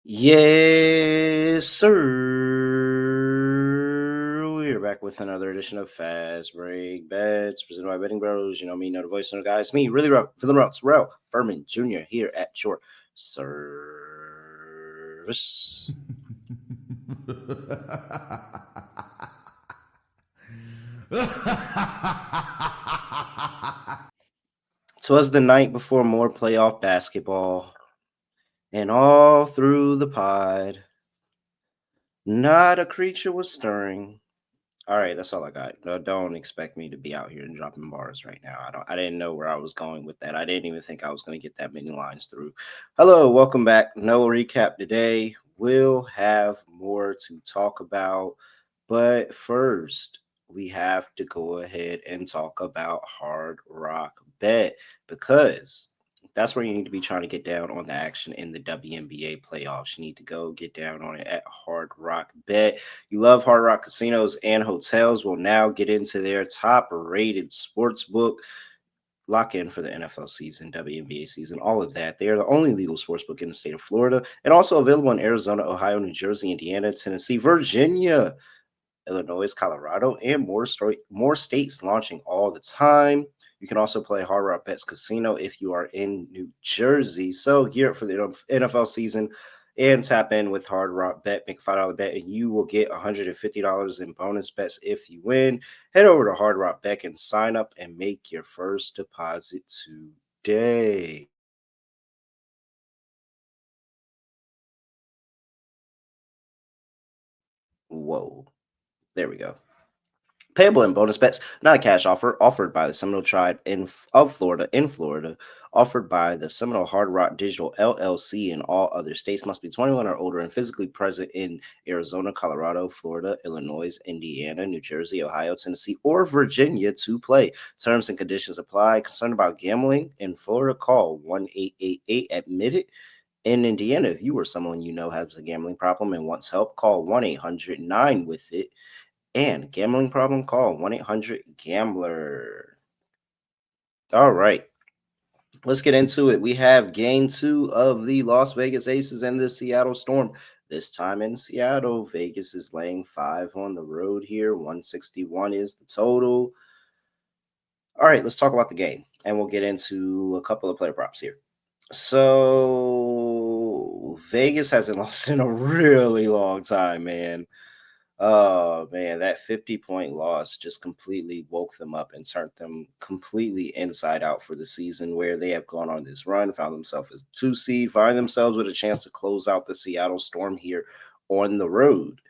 Yes, sir. We're back with another edition of Fast Break Bets presented by BettingPros. You know me, know the voice of the guys. Me, really feeling routes. Terrell Furman Jr. here at your service. Twas the night before more playoff basketball, and all through the pod, not a creature was stirring. All right, that's all I got. No, don't expect me to be out here and dropping bars right now. I didn't know where I was going with that. I didn't even think I was going to get that many lines through. Hello, welcome back. No recap today. We'll have more to talk about, but first we have to go ahead and talk about Hard Rock Bet because that's where you need to be trying to get down on the action in the WNBA playoffs. You need to go get down on it at Hard Rock Bet. You love Hard Rock casinos and hotels. Will now get into their top rated sports book. Lock in for the NFL season, WNBA season, all of that. They are the only legal sports book in the state of Florida and also available in Arizona, Ohio, New Jersey, Indiana, Tennessee, Virginia, Illinois, Colorado, and more states launching all the time. You can also play Hard Rock Bets Casino if you are in New Jersey. So gear up for the NFL season and tap in with Hard Rock Bet. Make a $5 bet and you will get $150 in bonus bets if you win. Head over to Hard Rock Bet and sign up and make your first deposit today. Whoa. There we go. Payable in bonus bets, not a cash offer, offered by the Seminole Tribe of Florida in Florida, offered by the Seminole Hard Rock Digital LLC in all other states. Must be 21 or older and physically present in Arizona, Colorado, Florida, Illinois, Indiana, New Jersey, Ohio, Tennessee, or Virginia to play. Terms and conditions apply. Concerned about gambling in Florida? Call 1-888-ADMIT-IT. In Indiana, if you or someone you know has a gambling problem and wants help, call 1-800-9-WITH-IT. And gambling problem, call 1-800-GAMBLER. All right, let's get into it. We have game two of the Las Vegas Aces and the Seattle Storm. This time in Seattle, Vegas is laying 5 on the road here. 161 is the total. All right, let's talk about the game, and we'll get into a couple of player props here. So, Vegas hasn't lost in a really long time, man. Oh man, that 50-point loss just completely woke them up and turned them completely inside out for the season, where they have gone on this run, found themselves as 2 seed, find themselves with a chance to close out the Seattle Storm here on the road.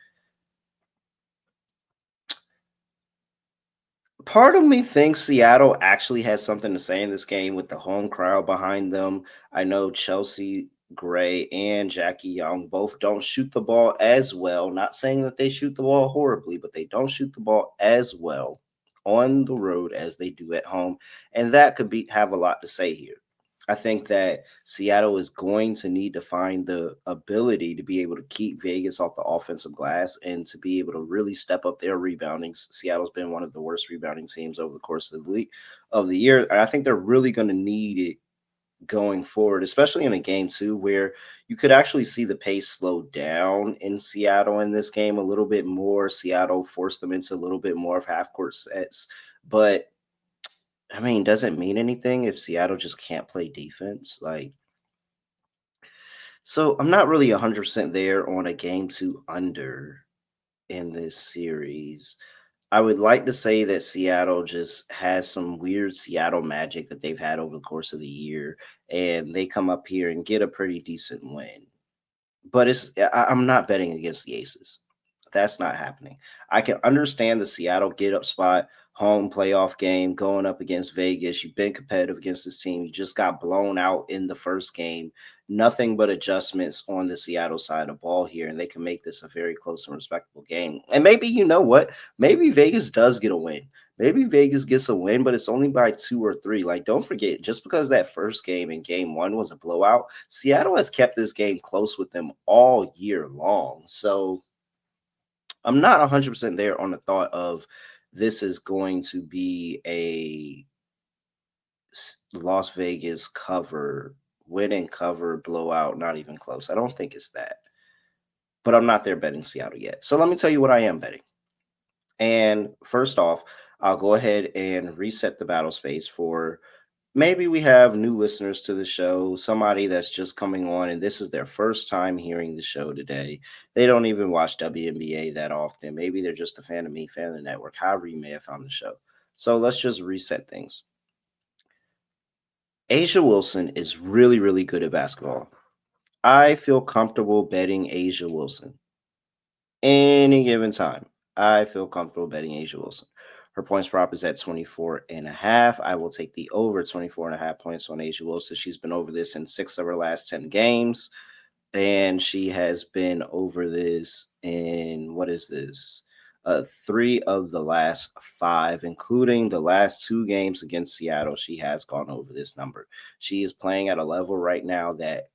Part of me thinks Seattle actually has something to say in this game with the home crowd behind them. I know Chelsea Gray and Jackie Young both don't shoot the ball as well. Not saying that they shoot the ball horribly, but they don't shoot the ball as well on the road as they do at home. And that could be have a lot to say here. I think that Seattle is going to need to find the ability to be able to keep Vegas off the offensive glass and to be able to really step up their rebounding. Seattle's been one of the worst rebounding teams over the course of the year. And I think they're really going to need it going forward, especially in a game too, where you could actually see the pace slow down in Seattle in this game a little bit more. Seattle forced them into a little bit more of half court sets, but I mean, does it mean anything if Seattle just can't play defense? So I'm not really 100% there on a game two under in this series. I would like to say that Seattle just has some weird Seattle magic that they've had over the course of the year, and they come up here and get a pretty decent win. But I'm not betting against the Aces. That's not happening. I can understand the Seattle get up spot, home playoff game, going up against Vegas. You've been competitive against this team. You just got blown out in the first game. Nothing but adjustments on the Seattle side of the ball here, and they can make this a very close and respectable game. And maybe you know what? Maybe Vegas does get a win. Maybe Vegas gets a win, but it's only by 2 or 3. Like, don't forget, just because that first game in game one was a blowout, Seattle has kept this game close with them all year long. So I'm not 100% there on the thought of this is going to be a Las Vegas cover, win and cover, blowout, not even close. I don't think it's that. but I'm not there betting Seattle yet. So let me tell you what I am betting. And first off, I'll go ahead and reset the battle space for maybe we have new listeners to the show, somebody that's just coming on and this is their first time hearing the show today. They don't even watch WNBA that often. Maybe they're just a fan of me, fan of the network, however you may have found the show. So let's just reset things. Asia Wilson is really, really good at basketball. I feel comfortable betting Asia Wilson any given time. I feel comfortable betting Asia Wilson. Her points prop is at 24 and a half. I will take the over 24 and a half points on Asia Wilson. She's been over this in 6 of her last 10 games. And she has been over this in what is this? 3 of the last 5, including the last 2 games against Seattle. She has gone over this number. She is playing at a level right now that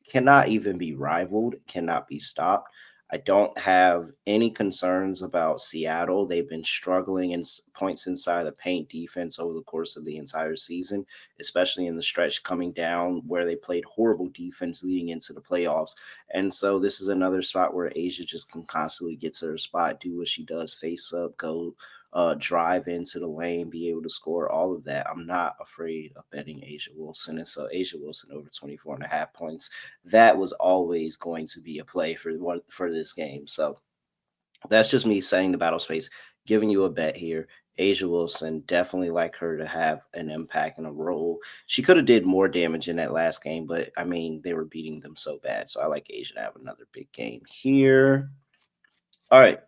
cannot even be rivaled, cannot be stopped. I don't have any concerns about Seattle. They've been struggling in points inside the paint defense over the course of the entire season, especially in the stretch coming down where they played horrible defense leading into the playoffs. And so this is another spot where Asia just can constantly get to her spot, do what she does, face up, go drive into the lane, be able to score, all of that. I'm not afraid of betting Asia Wilson. And so Asia Wilson over 24 and a half points, that was always going to be a play for this game. So that's just me setting the battle space, giving you a bet here. Asia Wilson, definitely like her to have an impact and a role. She could have did more damage in that last game, but I mean, they were beating them so bad. So I like Asia to have another big game here. All right.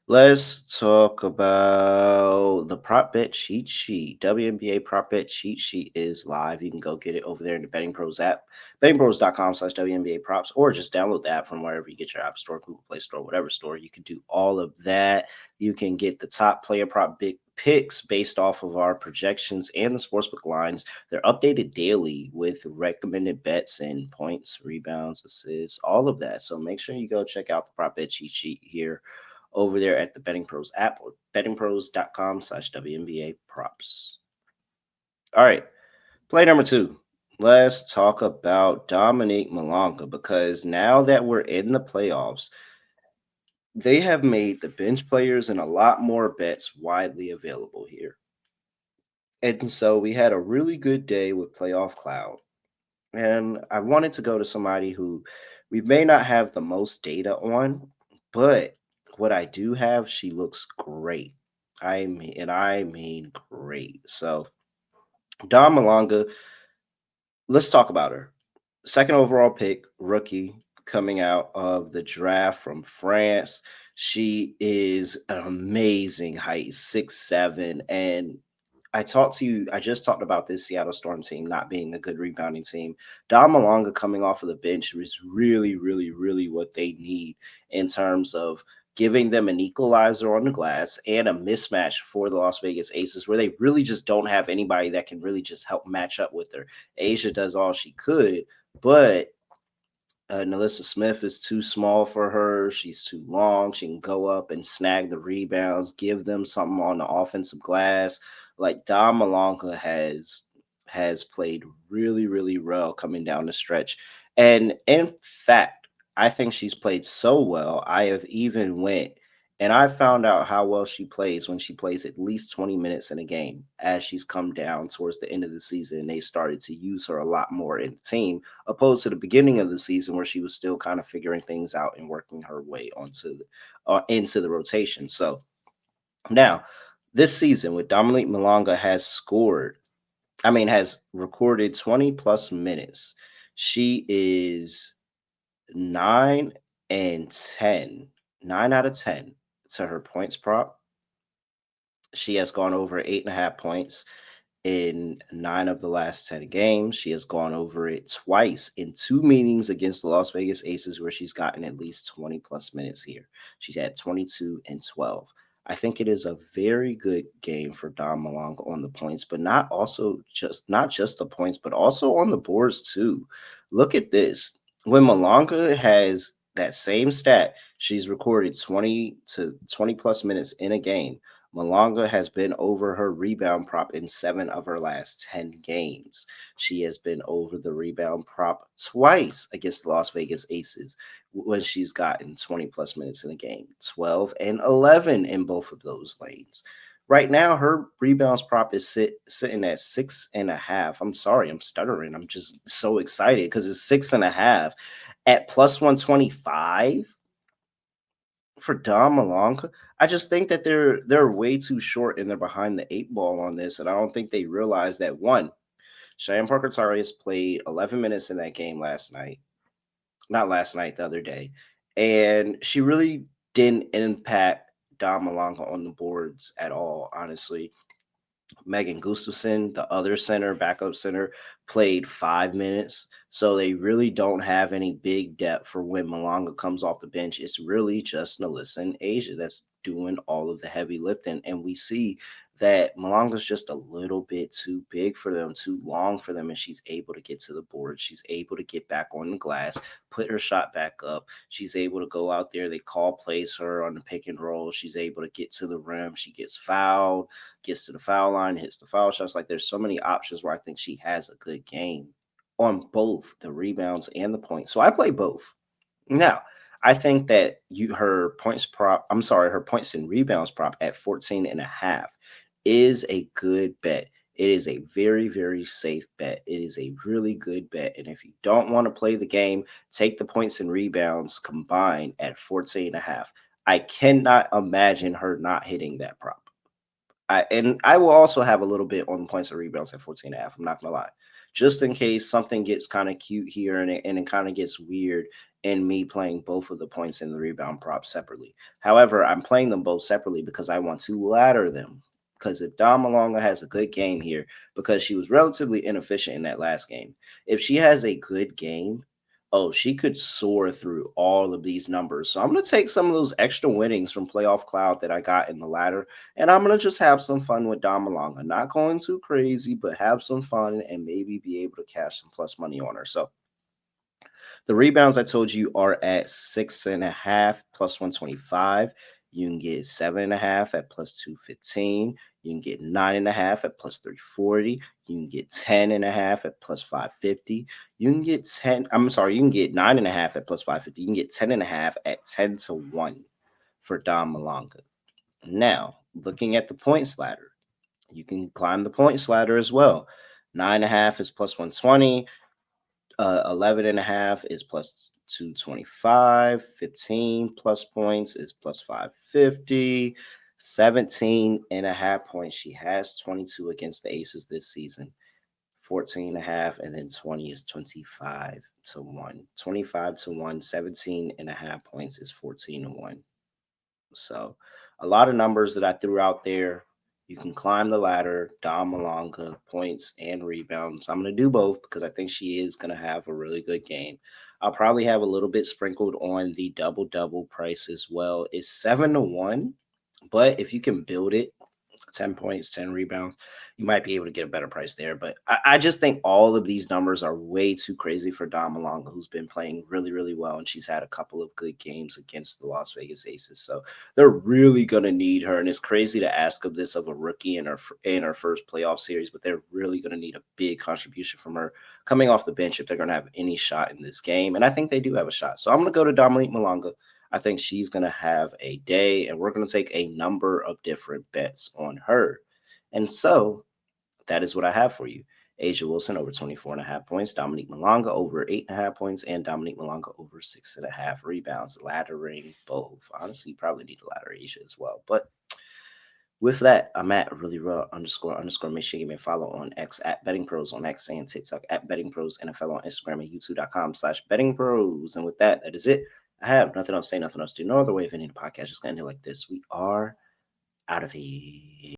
Let's talk about the prop bet cheat sheet. WNBA prop bet cheat sheet is live. You can go get it over there in the Betting Pros app, bettingpros.com/WNBA props, or just download the app from wherever you get your app store, Google Play Store, whatever store. You can do all of that. You can get the top player prop big picks based off of our projections and the sportsbook lines. They're updated daily with recommended bets and points, rebounds, assists, all of that. So make sure you go check out the prop bet cheat sheet here over there at the Betting Pros app or bettingpros.com/WNBA props. All right, play number 2. Let's talk about Dominique Malonga because now that we're in the playoffs, they have made the bench players and a lot more bets widely available here. And so we had a really good day with Playoff Cloud. And I wanted to go to somebody who we may not have the most data on, but what I do have, she looks great. I mean great. So Don Malonga, let's talk about her. Second overall pick, rookie, coming out of the draft from France. She is an amazing height, 6'7", and I just talked about this Seattle Storm team not being a good rebounding team. Don Malonga coming off of the bench was really, really, really what they need in terms of giving them an equalizer on the glass and a mismatch for the Las Vegas Aces where they really just don't have anybody that can really just help match up with her. Asia does all she could, but Nalissa Smith is too small for her. She's too long. She can go up and snag the rebounds, give them something on the offensive glass. Like Dom Malonga has played really, really well coming down the stretch. And in fact, I think she's played so well. I have even went and I found out how well she plays when she plays at least 20 minutes in a game as she's come down towards the end of the season. And they started to use her a lot more in the team opposed to the beginning of the season where she was still kind of figuring things out and working her way into the rotation. So now this season with Dominique Malonga has recorded 20 plus minutes. She is 9 and 10, 9 out of 10 to her points prop. She has gone over 8.5 points in 9 of the last 10 games. She has gone over it twice in 2 meetings against the Las Vegas Aces, where she's gotten at least 20 plus minutes here. She's had 22 and 12. I think it is a very good game for Dom Malonga on the points, but not just the points, but also on the boards too. Look at this. When Malonga has that same stat, she's recorded 20 to 20 plus minutes in a game. Malonga has been over her rebound prop in 7 of her last 10 games. She has been over the rebound prop twice against the Las Vegas Aces when she's gotten 20 plus minutes in a game, 12 and 11 in both of those lanes. Right now, her rebounds prop is sitting at 6.5. I'm sorry, I'm stuttering. I'm just so excited because it's 6.5 at plus 125 for Dom Malonga. I just think that they're way too short and they're behind the 8 ball on this, and I don't think they realize that one, Cheyenne Parker Tarius played 11 minutes in that game last night, not last night, the other day, and she really didn't impact Dom Malonga on the boards at all. Honestly, Megan Gustafson, the other center, backup center, played 5 minutes. So they really don't have any big depth for when Malonga comes off the bench. It's really just Nalissa and Asia that's doing all of the heavy lifting. And we see that Malonga's just a little bit too big for them, too long for them, and she's able to get to the board. She's able to get back on the glass, put her shot back up. She's able to go out there. They call plays her on the pick and roll. She's able to get to the rim. She gets fouled, gets to the foul line, hits the foul shots. Like there's so many options where I think she has a good game on both the rebounds and the points. So I play both. Now, I think that her points and rebounds prop at 14.5 is a good bet. It is a very, very safe bet. It is a really good bet. And if you don't want to play the game, take the points and rebounds combined at 14.5. I cannot imagine her not hitting that prop. I will also have a little bit on points and rebounds at 14.5. I'm not gonna lie. Just in case something gets kind of cute here and it kind of gets weird in me playing both of the points and the rebound props separately. However, I'm playing them both separately because I want to ladder them. Because if Dom Malonga has a good game here, because she was relatively inefficient in that last game, if she has a good game, oh, she could soar through all of these numbers. So I'm going to take some of those extra winnings from Playoff Cloud that I got in the ladder, and I'm going to just have some fun with Dom Malonga. Not going too crazy, but have some fun and maybe be able to cash some plus money on her. So the rebounds I told you are at 6.5 plus 125. You can get 7.5 at plus 215. You can get 9.5 at plus 340. You can get 10.5 at plus 550. You can get 10. I'm sorry, you can get 9.5 at plus 550. You can get 10.5 at 10-1 for Dom Malonga. Now, looking at the points ladder, you can climb the points ladder as well. 9.5 is plus 120. 11 and a half is plus 225. 15 plus points is plus 550. 17 and a half points. She has 22 against the Aces this season. 14 and a half, and then 20 is 25-1. 25-1, 17 and a half points is 14-1. So a lot of numbers that I threw out there. You can climb the ladder, Dom Malonga, points and rebounds. I'm going to do both because I think she is going to have a really good game. I'll probably have a little bit sprinkled on the double price as well. It's 7-1, but if you can build it, 10 points, 10 rebounds, you might be able to get a better price there. But I just think all of these numbers are way too crazy for Dom Malonga, who's been playing really, really well. And she's had a couple of good games against the Las Vegas Aces. So they're really going to need her. And it's crazy to ask of this of a rookie in her first playoff series, but they're really going to need a big contribution from her coming off the bench if they're going to have any shot in this game. And I think they do have a shot. So I'm going to go to Dominique Malonga. I think she's going to have a day, and we're going to take a number of different bets on her. And so that is what I have for you. Asia Wilson over 24.5 points, Dominique Malonga over 8.5 points, and Dominique Malonga over 6.5 rebounds, laddering both. Honestly, you probably need to ladder Asia as well. But with that, I'm at really raw __. Make sure you give me a follow on X at BettingPros on X and TikTok at BettingPros NFL on Instagram and YouTube.com/BettingPros. And with that, that is it. I have nothing else to say, nothing else to do. No other way of ending the podcast. Just going to end it like this. We are out of here.